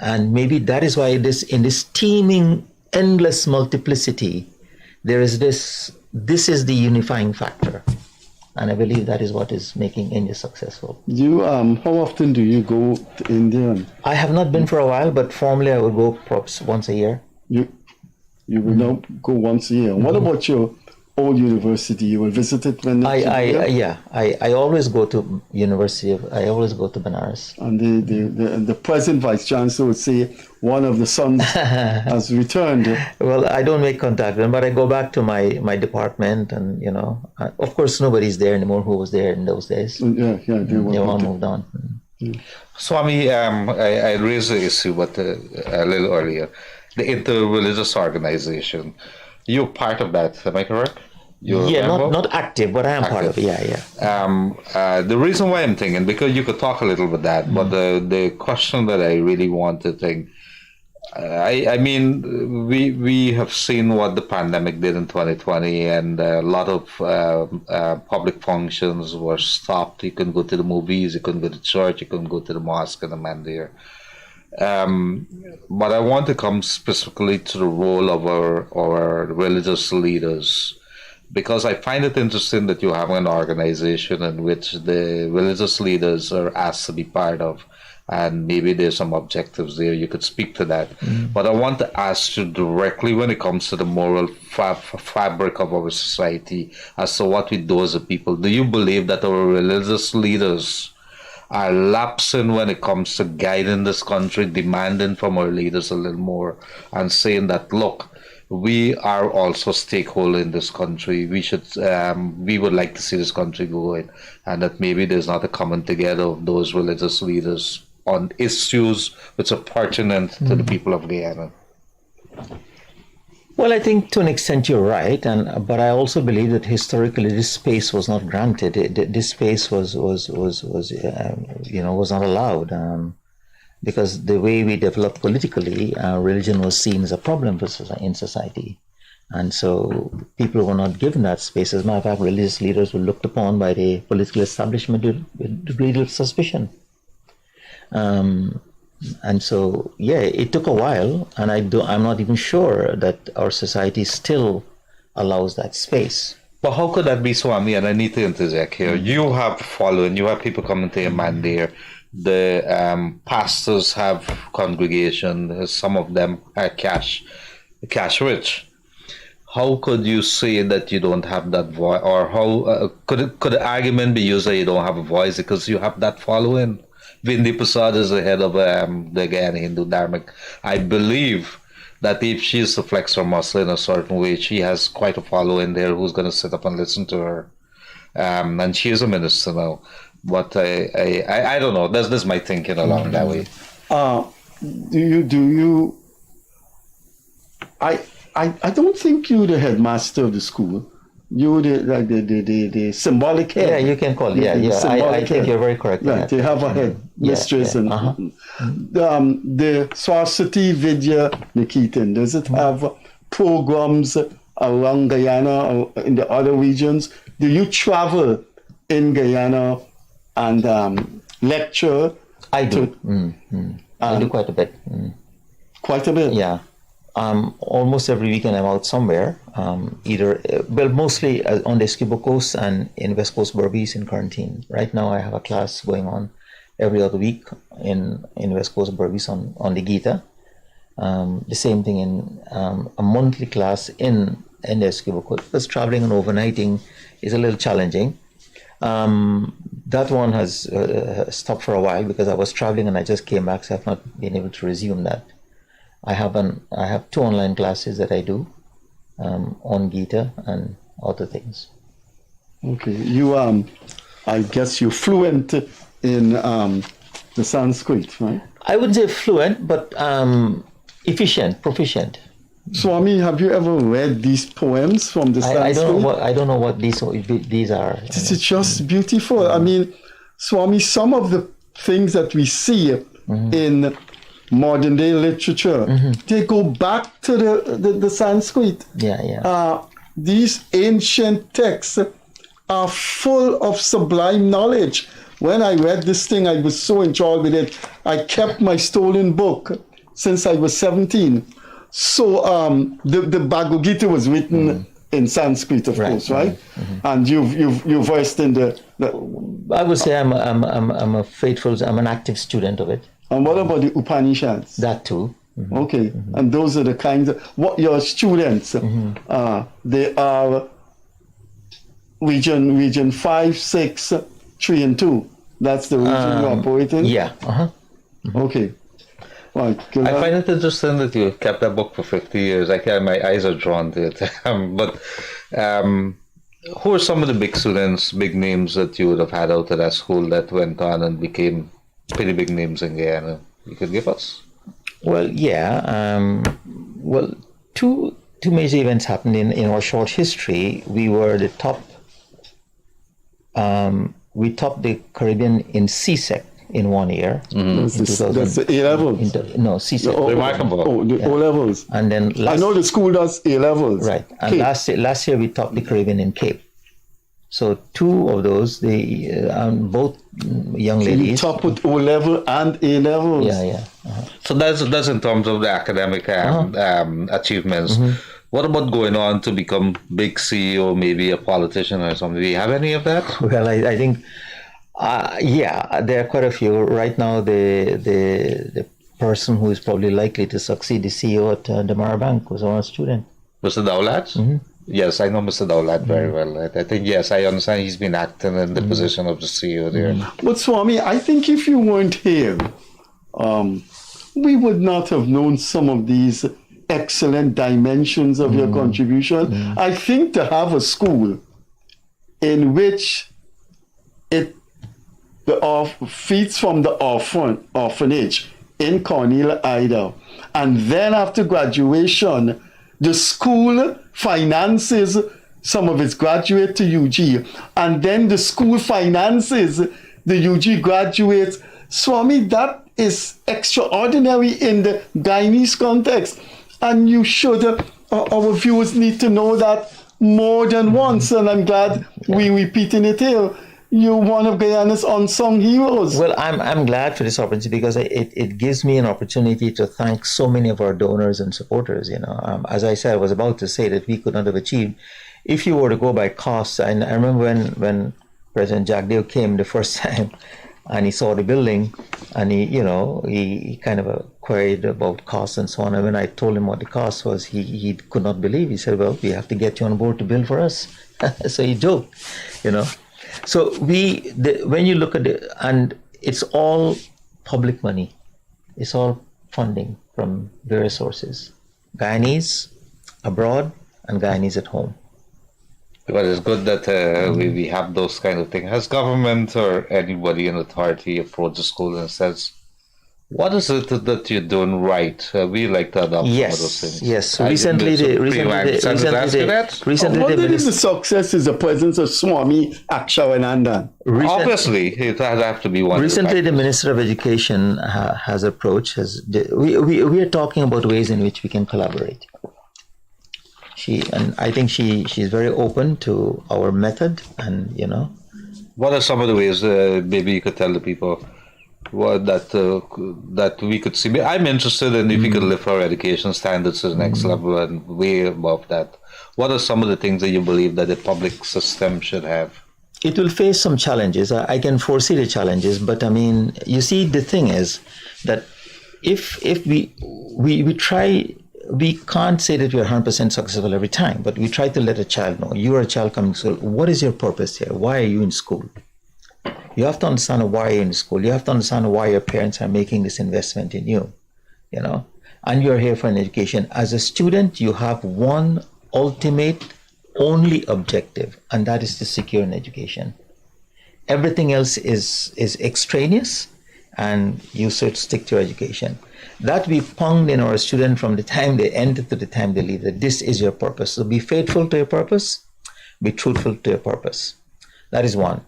And maybe that is why in this teeming, endless multiplicity, there is this is the unifying factor. And I believe that is what is making India successful. How often do you go to India? I have not been for a while, but formally I would go perhaps once a year. You will now go once a year. What about your old university? You will visit it when I always go to I always go to Banaras. And the present vice chancellor would say one of the sons has returned. Well, I don't make contact with them, but I go back to my department, and of course nobody's there anymore who was there in those days. They all moved on. Swami, I raised the issue but a little earlier, the interreligious organization. You're part of that, am I correct? Not active, but I am part of it. The reason why I'm thinking, because you could talk a little bit that, but the question that I really want to think, I mean, we have seen what the pandemic did in 2020, and a lot of public functions were stopped. You couldn't go to the movies, you couldn't go to church, you couldn't go to the mosque and the mandir. But I want to come specifically to the role of our religious leaders, because I find it interesting that you have an organization in which the religious leaders are asked to be part of, and maybe there's some objectives there. You could speak to that. But I want to ask you directly when it comes to the moral fabric of our society as to what we do as a people. Do you believe that our religious leaders are lapsing when it comes to guiding this country, demanding from our leaders a little more, and saying that, look, we are also stakeholders in this country. We would like to see this country going, and that maybe there's not a coming together of those religious leaders on issues which are pertinent to the people of Guyana. Well, I think to an extent you're right, but I also believe that historically this space was not granted. This space was not allowed, because the way we developed politically, religion was seen as a problem in society, and so people were not given that space. As a matter of fact, religious leaders were looked upon by the political establishment with degree of suspicion. And so, it took a while, and I'm not even sure that our society still allows that space. But how could that be, Swami? And I need to interject here. You have following, you have people coming to your mandir. The pastors have congregation. Some of them are cash rich. How could you say that you don't have that voice, or how could the argument be used that you don't have a voice because you have that following? Vindi Prasad is the head of the Guyana Hindu Dharmic. I believe that if she is to flex her muscle in a certain way, she has quite a following there who's going to sit up and listen to her. And she is a minister now. But I don't know. That's my thinking along that way. I don't think you're the headmaster of the school. You the symbolic head. Yeah, you can call it. I think you're very correct. Right, they have a head mistress and the Saraswati Vidya Nikitan. Does it have programs around Guyana or in the other regions? Do you travel in Guyana and lecture? I do. I do quite a bit. Quite a bit. Yeah. Almost every weekend I'm out somewhere, mostly on the Essequibo Coast and in West Coast Berbice in quarantine. Right now I have a class going on every other week in West Coast Berbice on the Gita. The same thing in a monthly class in in the Esquivo because traveling and overnighting is a little challenging. That one has stopped for a while because I was traveling and I just came back, so I've not been able to resume that. I have 2 online classes that I do on Gita and other things. Okay, you I guess you're fluent in the Sanskrit, right? I wouldn't say fluent, but proficient. Swami, have you ever read these poems from the Sanskrit? I don't know what these are. This is just beautiful. I mean, Swami, some of the things that we see in modern day literature, they go back to the Sanskrit. These ancient texts are full of sublime knowledge. When I read this thing, I was so enthralled with it. I kept my stolen book since I was 17. So the Bhagavad Gita was written in Sanskrit, of course, right? And you've versed in the. I would say I'm an active student of it. And what about the Upanishads? That too. Okay, and those are the kinds of what your students. They are region 5, 6, 3, and 2. That's the region you operate in? Yeah. Okay. Right. I find it interesting that you kept that book for 50 years. My eyes are drawn to it. But who are some of the big students, big names that you would have had out of that school that went on and became pretty big names in Guyana? You could give us? Well, yeah. Two major events happened in our short history. We were the top. We topped the Caribbean in CSEC in 1 year. That's the A levels. No, CSEC. Remarkable. The O levels. And then I know the school does A levels. Right. And last year we topped the Caribbean in Cape. So 2 of those, both young ladies. You top with O level and A levels. Yeah. So that's in terms of the academic achievements. What about going on to become big CEO, maybe a politician or something? Do you have any of that? Well, I think, there are quite a few. Right now, the person who is probably likely to succeed the CEO at Damara Bank was our student. Mr. Dowlat? Yes, I know Mr. Dowlat very well. I think, yes, I understand he's been acting in the position of the CEO there. But Swami, I think if you weren't here, we would not have known some of these excellent dimensions of your contribution. I think to have a school in which it feeds from the orphanage in Cornelia Ida, and then after graduation, the school finances some of its graduates to UG, and then the school finances the UG graduates. Swami, that is extraordinary in the Guyanese context. And you should, our viewers need to know that more than once, and I'm glad we're repeating it here. You're one of Guyana's unsung heroes. Well, I'm glad for this opportunity because it gives me an opportunity to thank so many of our donors and supporters. As I said, I was about to say that we could not have achieved if you were to go by costs. And I remember when President Jagdeo came the first time, and he saw the building, and he kind of queried about costs and so on. And when I told him what the cost was, he could not believe. He said, "Well, we have to get you on board to build for us." So he joked, So when you look at it, and it's all public money, it's all funding from various sources, Guyanese abroad and Guyanese at home. But it's good that we have those kind of things. Has government or anybody in authority approached the school and says, what is it that you're doing right? We like to adopt some of those things. What is the success is the presence of Swami Aksharananda? Obviously, it has have to be one. Recently, the Minister of Education has approached. We are talking about ways in which we can collaborate. I think she's very open to our method, and What are some of the ways? Maybe you could tell the people that we could see. I'm interested in if we could lift our education standards to the next level and way above that. What are some of the things that you believe that the public system should have? It will face some challenges. I can foresee the challenges, but you see, the thing is that if we we can't say that we're 100% successful every time, but we try to let a child know, you're a child coming to school. What is your purpose here? Why are you in school? You have to understand why you're in school. You have to understand why your parents are making this investment in you, you know, and you're here for an education. As a student, you have one ultimate, only objective, and that is to secure an education. Everything else is extraneous, and you should stick to your education. That we ponged in our student from the time they enter to the time they leave, that this is your purpose. So be faithful to your purpose, be truthful to your purpose. That is one.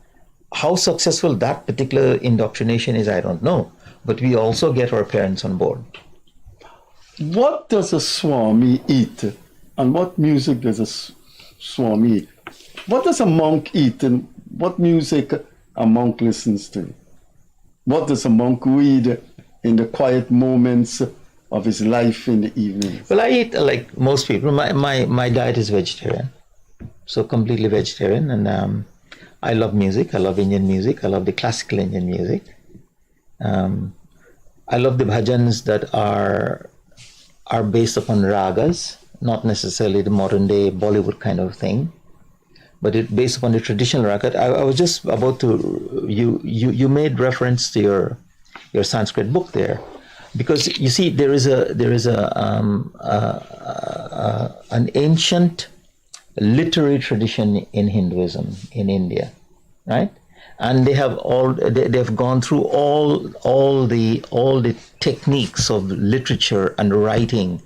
How successful that particular indoctrination is, I don't know. But we also get our parents on board. What does a Swami eat? And what music does a Swami eat? What does a monk eat? And what music a monk listens to? What does a monk read in the quiet moments of his life in the evening? Well, I eat like most people. My diet is vegetarian. So completely vegetarian. And I love music. I love Indian music. I love the classical Indian music. I love the bhajans that are based upon ragas, not necessarily the modern day Bollywood kind of thing, but it based upon the traditional raga. I was just about to, you made reference to your Sanskrit book there, because you see there is an ancient literary tradition in Hinduism in India, right? And they've gone through all the techniques of literature and writing.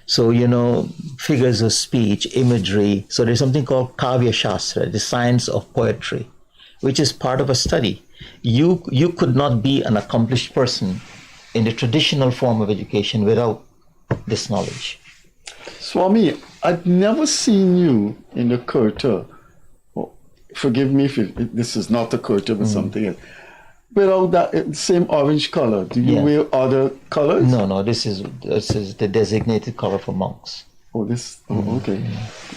So, you know, figures of speech, imagery. So there's something called Kavya Shastra, the science of poetry, which is part of a study. You could not be an accomplished person in the traditional form of education without this knowledge. Swami, I've never seen you in a kurta. Forgive me if this is not a kurta, but something else. Without that same orange color, do you wear other colors? No. This is the designated color for monks. Okay.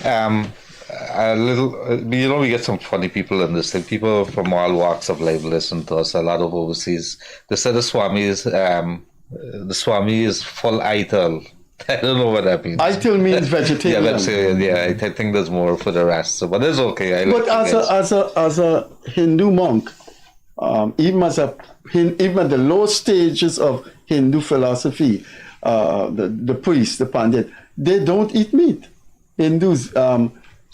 A little, you know, we get some funny people in this thing. People from all walks of life listen to us. A lot of overseas. They said the Swami is full ital. I don't know what that means. Ital means vegetarian. I think there's more for the rest. So, but it's okay. But as a Hindu monk, even at the low stages of Hindu philosophy, the priest, the pandit, they don't eat meat.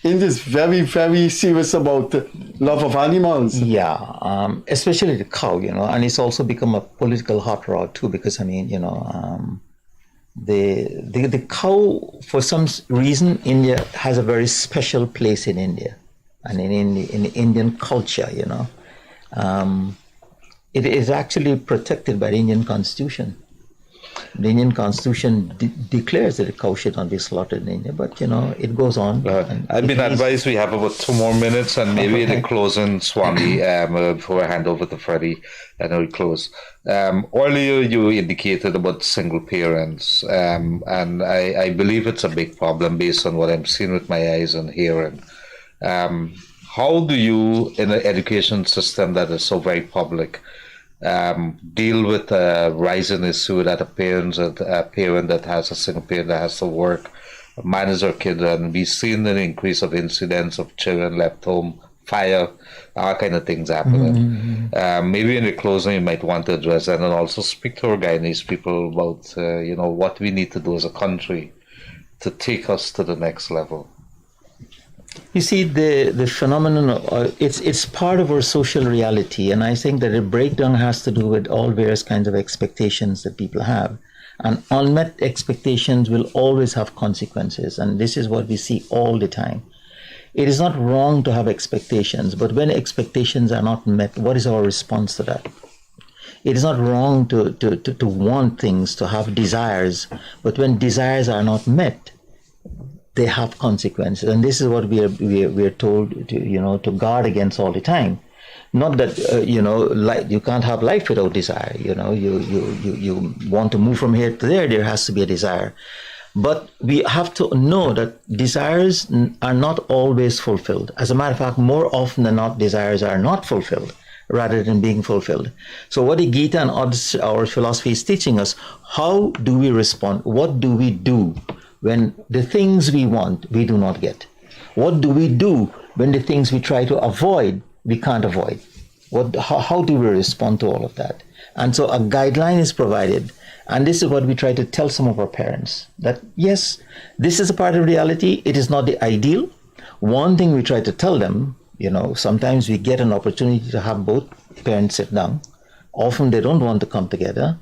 Hindus very, very serious about love of animals. Yeah, especially the cow, you know, and it's also become a political hot rod too, because I mean, you know, the cow, for some reason, India has a very special place in India and in Indian culture, you know. It is actually protected by the Indian Constitution. The Indian Constitution declares that a cow should not be slaughtered in India, but you know, it goes on. I've been advised we have about 2 more minutes, and maybe in the closing, Swami, before I hand over to Freddie, and we close. Earlier, you indicated about single parents, and I believe it's a big problem based on what I'm seeing with my eyes and hearing. How do you, in an education system that is so very public, deal with a rising issue that a parent that has a single parent that has to work, manage their kid, and we've seen an increase of incidents of children left home, fire, all kind of things happening. Maybe in the closing you might want to address that and also speak to our Guyanese people about you know, what we need to do as a country to take us to the next level. You see, the phenomenon, it's part of our social reality, and I think that the breakdown has to do with all various kinds of expectations that people have. And unmet expectations will always have consequences, and this is what we see all the time. It is not wrong to have expectations, but when expectations are not met, what is our response to that? It is not wrong to want things, to have desires, but when desires are not met, they have consequences, and this is what we are told to, you know, to guard against all the time. Not that you know, like, you can't have life without desire. You know, you want to move from here to there. There has to be a desire, but we have to know that desires are not always fulfilled. As a matter of fact, more often than not, desires are not fulfilled rather than being fulfilled. So what the Gita and our philosophy is teaching us: how do we respond? What do we do when the things we want, we do not get? What do we do when the things we try to avoid, we can't avoid? How do we respond to all of that? And so a guideline is provided. And this is what we try to tell some of our parents, that yes, this is a part of reality. It is not the ideal. One thing we try to tell them, sometimes we get an opportunity to have both parents sit down. Often they don't want to come together.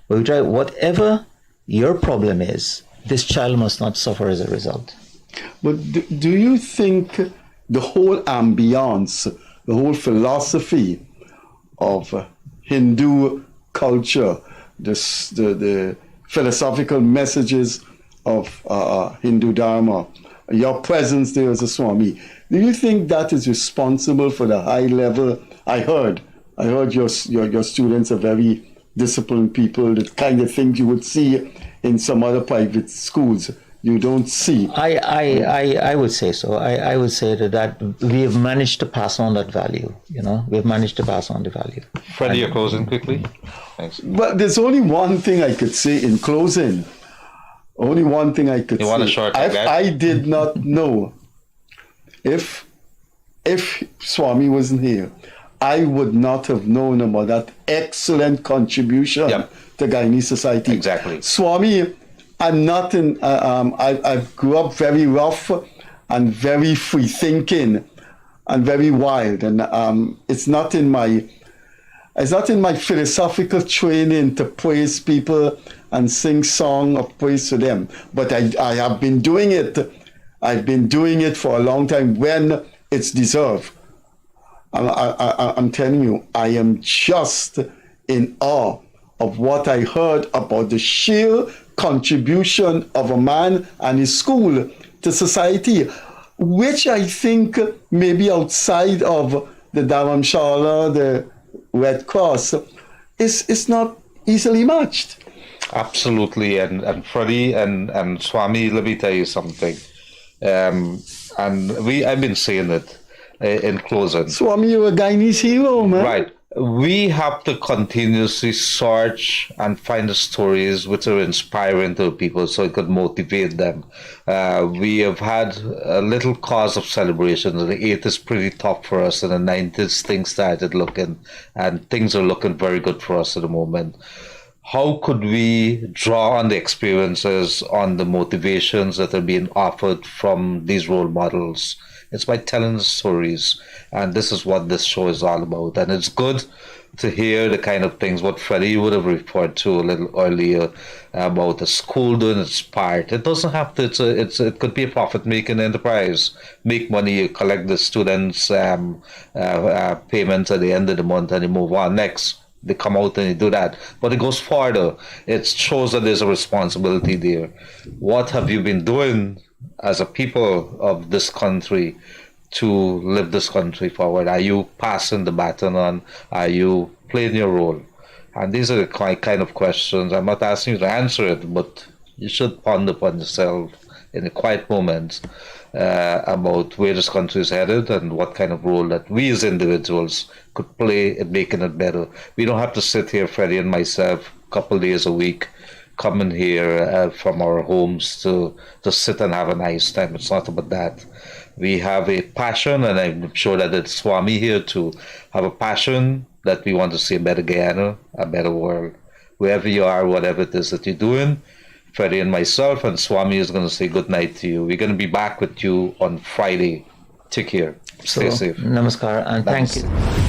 But we try, whatever your problem is, this child must not suffer as a result. But do you think the whole ambiance, the whole philosophy of Hindu culture, the philosophical messages of Hindu Dharma, your presence there as a Swami, do you think that is responsible for the high level? I heard your students are very disciplined people, the kind of things you would see in some other private schools you don't see. I would say so. I would say that we have managed to pass on that value. We've managed to pass on the value. Freddie, you're closing quickly. Thanks. But there's only one thing I could say in closing. Only one thing I could say. You want a short I did not know if Swami wasn't here, I would not have known about that excellent contribution to Guyanese society. Exactly. Swami, I'm not in. I grew up very rough and very free thinking and very wild, and it's not in my philosophical training to praise people and sing song of praise to them. But I have been doing it. I've been doing it for a long time when it's deserved. I'm telling you, I am just in awe of what I heard about the sheer contribution of a man and his school to society, which I think maybe outside of the Dharamshala, the Red Cross, is not easily matched. Absolutely, and Freddie and Swami, let me tell you something. I've been saying it in closing. Swami, you're a Guyanese hero, man. Right. We have to continuously search and find the stories which are inspiring to people so it could motivate them. We have had a little cause of celebration. The 80s is pretty tough for us. In the 90s, things started looking, and things are looking very good for us at the moment. How could we draw on the experiences, on the motivations that are being offered from these role models? It's by telling the stories, and this is what this show is all about. And it's good to hear the kind of things what Freddie would have referred to a little earlier about the school doing its part. It doesn't have to. It could be a profit-making enterprise. Make money, you collect the students' payments at the end of the month, and you move on next. They come out and they do that. But it goes further. It shows that there's a responsibility there. What have you been doing as a people of this country to live this country forward? Are you passing the baton on? Are you playing your role? And these are the kind of questions. I'm not asking you to answer it, but you should ponder upon yourself in the quiet moments about where this country is headed and what kind of role that we as individuals could play in making it better. We don't have to sit here, Freddie and myself, a couple of days a week, coming here from our homes to sit and have a nice time. It's not about that. We have a passion, and I'm sure that it's Swami here to have a passion that we want to see a better Guyana, a better world. Wherever you are, whatever it is that you're doing, Freddie and myself and Swami is going to say good night to you. We're going to be back with you on Friday. Take care. Stay safe. Namaskar, and thank you.